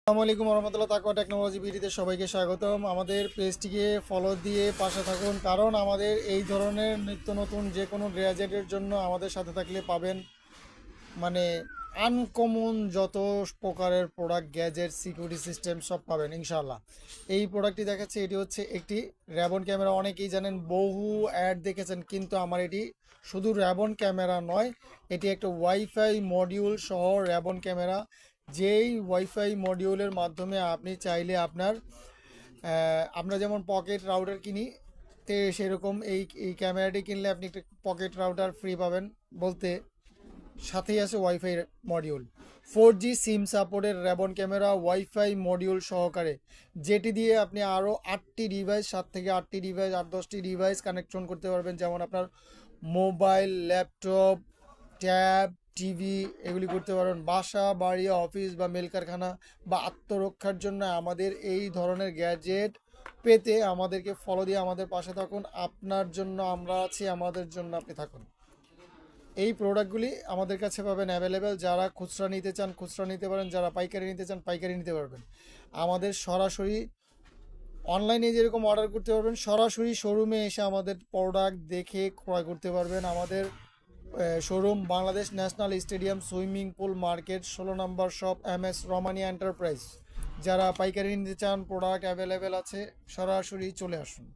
আসসালামু আলাইকুম রহমতুল্লাহ, তাকওয়া টেকনোলজি বিডিতে সবাইকে স্বাগতম। আমাদের পেজটিকে ফলো দিয়ে পাশে থাকুন, কারণ আমাদের এই ধরনের নিত্য নতুন যে কোনো গ্যাজেটের জন্য আমাদের সাথে থাকলে পাবেন মানে আনকমন যত প্রকারের প্রোডাক্ট, গ্যাজেট, সিকিউরিটি সিস্টেম সব পাবেন ইনশাআল্লাহ। এই প্রোডাক্টটি দেখাচ্ছে, এটি হচ্ছে একটি র্যাবন ক্যামেরা। অনেকেই জানেন, বহু অ্যাড দেখেছেন, কিন্তু আমার এটি শুধু র্যাবন ক্যামেরা নয়, এটি একটা ওয়াইফাই মডিউল সহ র্যাবন ক্যামেরা। যেই ওয়াইফাই মডিউলের মাধ্যমে আপনি চাইলে আমরা যেমন পকেট রাউটার কিনি, সেরকম এই ক্যামেরাটি কিনলে আপনি একটা পকেট রাউটার ফ্রি পাবেন। বলতে সাথেই আছে ওয়াইফাই মডিউল, 4G সিম সাপোর্টের র্যাবন ক্যামেরা ওয়াইফাই মডিউল সহকারে, যেটি দিয়ে আপনি আরও 8টি ডিভাইস, 7 থেকে 8টি ডিভাইস, 8-10টি ডিভাইস কানেকশন করতে পারবেন। যেমন আপনার মোবাইল, ল্যাপটপ, ট্যাব, টিভি, এগুলি করতে পারবেন। বাসা বাড়ি, অফিস বা মেল কারখানা বা আত্মরক্ষার জন্য আমাদের এই ধরনের গ্যাজেট পেতে আমাদেরকে ফলো দিয়ে আমাদের পাশে থাকুন। আপনার জন্য আমরা আছি, আমাদের জন্য আপনি থাকুন। এই প্রোডাক্টগুলি আমাদের কাছে পাবেন অ্যাভেলেবেল। যারা খুচরা নিতে চান খুচরা নিতে পারেন, যারা পাইকারি নিতে চান পাইকারি নিতে পারবেন। আমাদের সরাসরি অনলাইনে যেরকম অর্ডার করতে পারবেন, সরাসরি শোরুমে এসে আমাদের প্রোডাক্ট দেখে ক্রয় করতে পারবেন। আমাদের showroom Bangladesh national stadium, swimming pool market, 16 নম্বর শপ, MS রমানিয়া এন্টারপ্রাইজ। যারা পাইকারি নিতে চান, প্রোডাক্ট অ্যাভেলেবেল আছে, সরাসরি চলে আসুন।